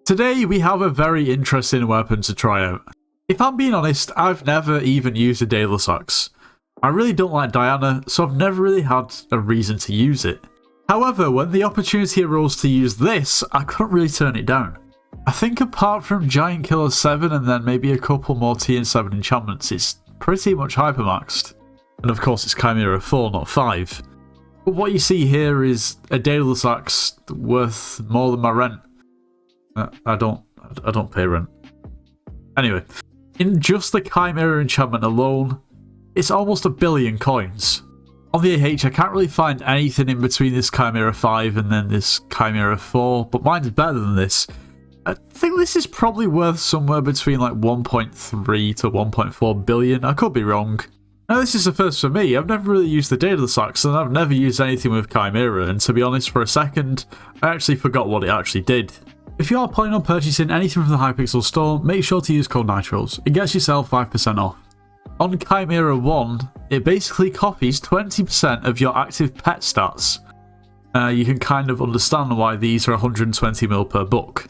Today we have a very interesting weapon to try out. If I'm being honest, I've never even used a Daedalus Axe. I really don't like Diana, so I've never really had a reason to use it. However, when the opportunity arose to use this, I couldn't really turn it down. I think apart from Giant Killer 7 and then maybe a couple more TN7 enchantments, it's pretty much hypermaxed. And of course it's Chimera 4, not 5. But what you see here is a Daedalus Axe worth more than my rent. I don't pay rent. Anyway, in just the Chimera enchantment alone, it's almost 1 billion coins. On the AH, I can't really find anything in between this Chimera 5 and then this Chimera 4, but mine's better than this. I think this is probably worth somewhere between like 1.3 to 1.4 billion. I could be wrong. Now this is the first for me. I've never really used the Daedalus Axe and I've never used anything with Chimera, and to be honest, for a second, I actually forgot what it actually did. If you are planning on purchasing anything from the Hypixel store, make sure to use code NITROS. It gets yourself 5% off. On Chimera 1, it basically copies 20% of your active pet stats. You can kind of understand why these are 120ml per book.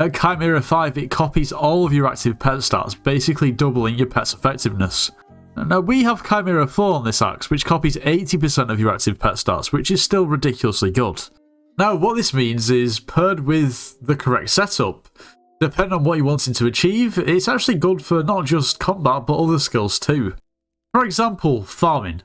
At Chimera 5, it copies all of your active pet stats, basically doubling your pet's effectiveness. Now we have Chimera 4 on this axe, which copies 80% of your active pet stats, which is still ridiculously good. Now what this means is, paired with the correct setup, depending on what you're wanting to achieve, it's actually good for not just combat but other skills too. For example, farming.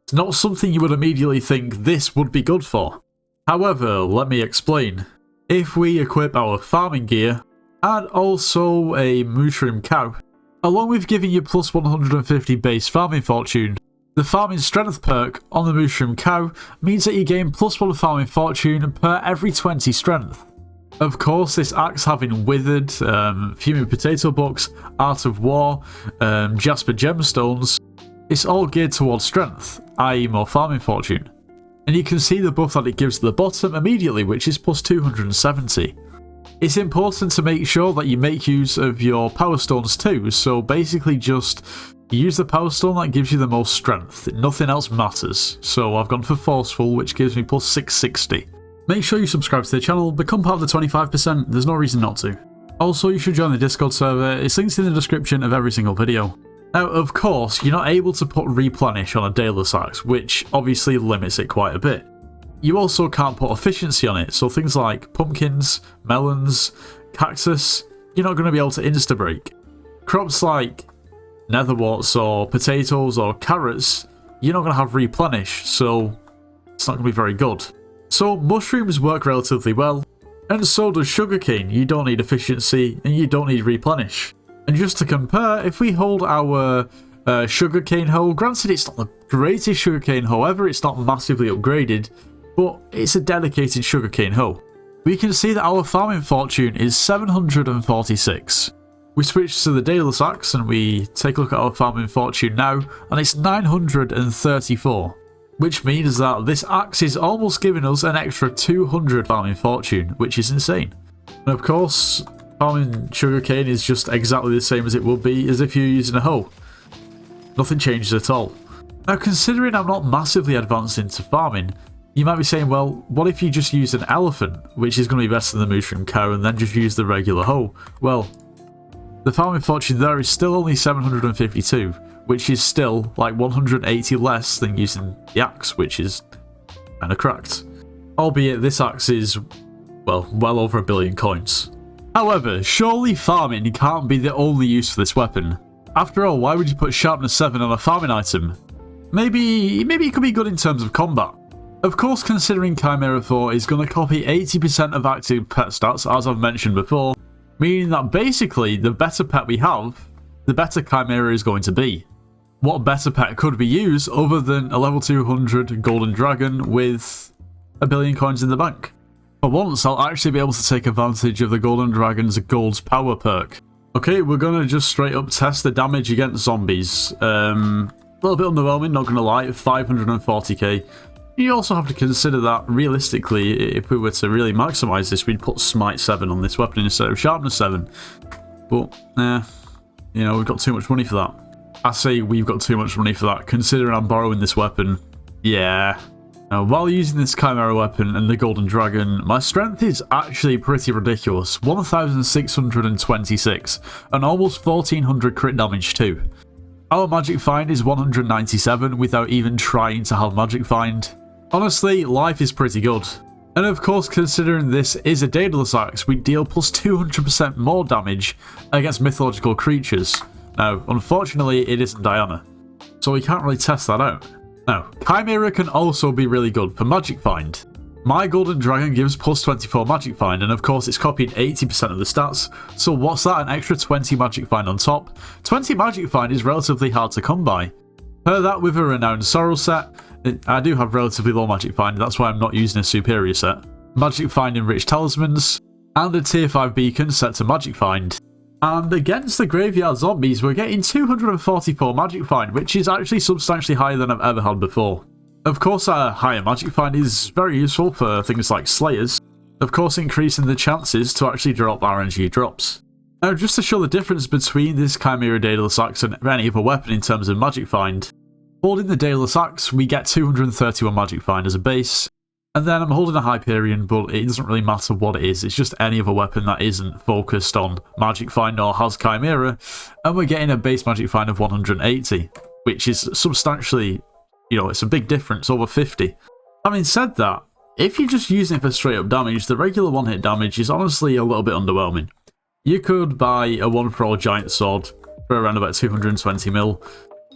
It's not something you would immediately think this would be good for. However, let me explain. If we equip our farming gear, and also a mushroom cow, along with giving you plus 150 base farming fortune, the farming strength perk on the mushroom cow means that you gain plus 1 farming fortune per every 20 strength. Of course, this axe having withered, fuming potato books, art of war, jasper gemstones, it's all geared towards strength, i.e. more farming fortune. And you can see the buff that it gives at the bottom immediately, which is plus 270. It's important to make sure that you make use of your power stones too, so basically just use the power stone that gives you the most strength. Nothing else matters. So I've gone for forceful, which gives me plus 660. Make sure you subscribe to the channel, become part of the 25%, there's no reason not to. Also, you should join the Discord server, it's linked in the description of every single video. Now, of course, you're not able to put replenish on a Daedalus Axe, which obviously limits it quite a bit. You also can't put efficiency on it, so things like pumpkins, melons, cactus, you're not going to be able to insta-break. Crops like netherworts or potatoes or carrots, you're not going to have replenish, so it's not going to be very good. So mushrooms work relatively well, and so does sugarcane. You don't need efficiency and you don't need replenish. And just to compare, if we hold our sugarcane hoe, granted it's not the greatest sugarcane hoe ever, it's not massively upgraded, but it's a dedicated sugarcane hoe, we can see that our farming fortune is 746. We switch to the Daedalus Axe and we take a look at our farming fortune now, and it's 934. Which means that this axe is almost giving us an extra 200 farming fortune, which is insane. And of course, farming sugarcane is just exactly the same as it would be as if you're using a hoe. Nothing changes at all. Now, considering I'm not massively advanced into farming, you might be saying, well, what if you just use an elephant, which is going to be better than the mushroom cow, and then just use the regular hoe? Well, the farming fortune there is still only 752, which is still like 180 less than using the axe, which is kind of cracked. Albeit this axe is, well over 1 billion coins. However, surely farming can't be the only use for this weapon. After all, why would you put sharpness 7 on a farming item? Maybe it could be good in terms of combat. Of course, considering Chimera 4 is going to copy 80% of active pet stats, as I've mentioned before, meaning that basically the better pet we have, the better Chimera is going to be. What better pet could be used other than a level 200 golden dragon with 1 billion coins in the bank? For once, I'll actually be able to take advantage of the golden dragon's gold's power perk. Okay, we're going to just straight up test the damage against zombies. A little bit underwhelming, not going to lie, 540k. You also have to consider that realistically, if we were to really maximise this, we'd put Smite 7 on this weapon instead of Sharpness 7. But, you know, we've got too much money for that. I say we've got too much money for that, considering I'm borrowing this weapon. Yeah, Now, while using this Chimera weapon and the Golden Dragon, my strength is actually pretty ridiculous, 1626 and almost 1400 crit damage too. Our Magic Find is 197 without even trying to have Magic Find. Honestly, life is pretty good. And of course, considering this is a Daedalus Axe, we deal plus 200% more damage against mythological creatures. Now, unfortunately, it isn't Diana, so we can't really test that out. Now, Chimera can also be really good for Magic Find. My Golden Dragon gives plus 24 Magic Find, and of course it's copied 80% of the stats, so what's that, an extra 20 Magic Find on top? 20 Magic Find is relatively hard to come by. Per that, with a Renowned Sorrow set, I do have relatively low Magic Find, that's why I'm not using a superior set. Magic Find Enriched Talismans, and a tier 5 beacon set to Magic Find. And against the Graveyard Zombies, we're getting 244 Magic Find, which is actually substantially higher than I've ever had before. Of course, a higher Magic Find is very useful for things like Slayers, of course increasing the chances to actually drop RNG drops. Now, just to show the difference between this Chimera Daedalus Axe and any other weapon in terms of Magic Find, holding the Daedalus Axe, we get 231 Magic Find as a base, and then I'm holding a Hyperion, but it doesn't really matter what it is, it's just any other weapon that isn't focused on Magic Find or has Chimera, and we're getting a base Magic Find of 180, which is substantially, you know, it's a big difference, over 50. Having said that, if you're just using it for straight up damage, the regular one-hit damage is honestly a little bit underwhelming. You could buy a 1-for-all Giant Sword for around about 220 mil,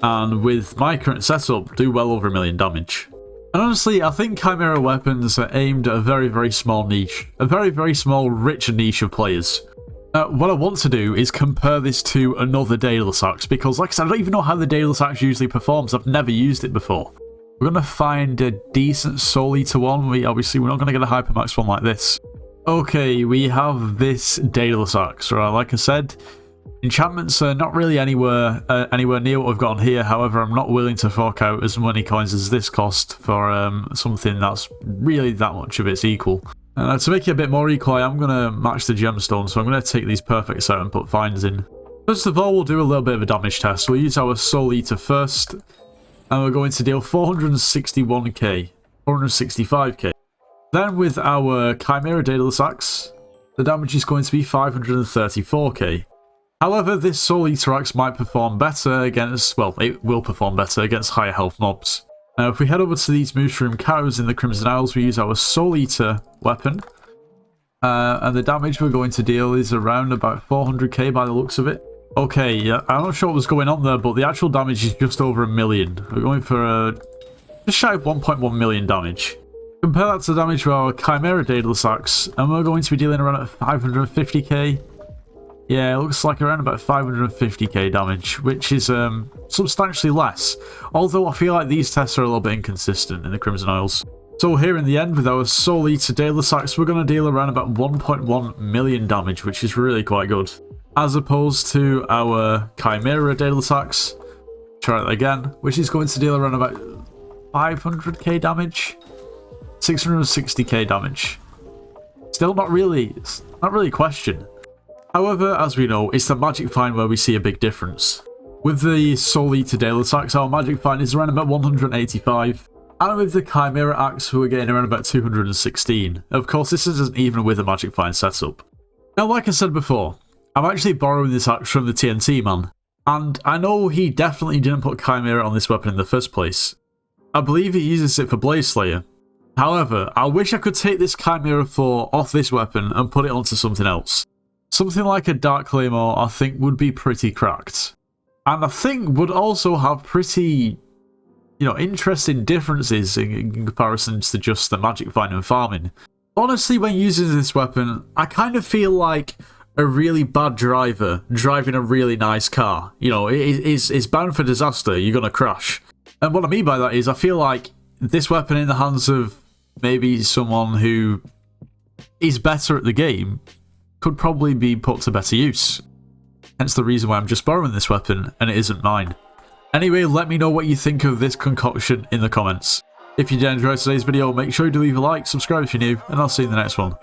and with my current setup, do well over 1 million damage. And honestly, I think Chimera weapons are aimed at a very, very small niche. A very, very small, rich niche of players. What I want to do is compare this to another Daedalus Axe, because like I said, I don't even know how the Daedalus Axe usually performs. I've never used it before. We're going to find a decent Soul Eater one. We're not going to get a Hypermax one like this. Okay, we have this Daedalus Axe. Right, like I said, enchantments are not really anywhere near what we've got on here. However, I'm not willing to fork out as many coins as this cost for something that's really that much of its equal. To make it a bit more equal, I am going to match the gemstones, so I'm going to take these perfects out and put finds in. First of all, we'll do a little bit of a damage test. We'll use our Soul Eater first, and we're going to deal 461k, 465k. Then with our Chimera Daedalus Axe, the damage is going to be 534k. However, this Soul Eater Axe might perform better against, well, it will perform better against higher health mobs. Now, if we head over to these Mushroom Cows in the Crimson Isles, we use our Soul Eater weapon. And the damage we're going to deal is around about 400k by the looks of it. Okay, yeah, I'm not sure what was going on there, but the actual damage is just over 1 million. We're going for just shy of 1.1 million damage. Compare that to the damage with our Chimera Daedalus Axe, and we're going to be dealing around 550k. Yeah, it looks like around about 550k damage, which is substantially less. Although I feel like these tests are a little bit inconsistent in the Crimson Isles. So here in the end, with our Soul Eater Daedalus Axe, we're going to deal around about 1.1 million damage, which is really quite good. As opposed to our Chimera Daedalus Axe, try that again, which is going to deal around about 500k damage, 660k damage. Still not really a question. However, as we know, it's the Magic Find where we see a big difference. With the Soul Eater Daedalus Axe, our Magic Find is around about 185, and with the Chimera Axe, we're getting around about 216. Of course, this isn't even with a Magic Find setup. Now, like I said before, I'm actually borrowing this axe from the TNT man, and I know he definitely didn't put Chimera on this weapon in the first place. I believe he uses it for Blaze Slayer. However, I wish I could take this Chimera 4 off this weapon and put it onto something else. Something like a Dark Claymore, I think, would be pretty cracked. And I think would also have pretty, interesting differences in comparison to just the Magic Find and farming. Honestly, when using this weapon, I kind of feel like a really bad driver driving a really nice car. It's bound for disaster, you're going to crash. And what I mean by that is I feel like this weapon in the hands of maybe someone who is better at the game could probably be put to better use. Hence the reason why I'm just borrowing this weapon and it isn't mine. Anyway, let me know what you think of this concoction in the comments. If you did enjoy today's video, make sure you do leave a like, subscribe if you're new, and I'll see you in the next one.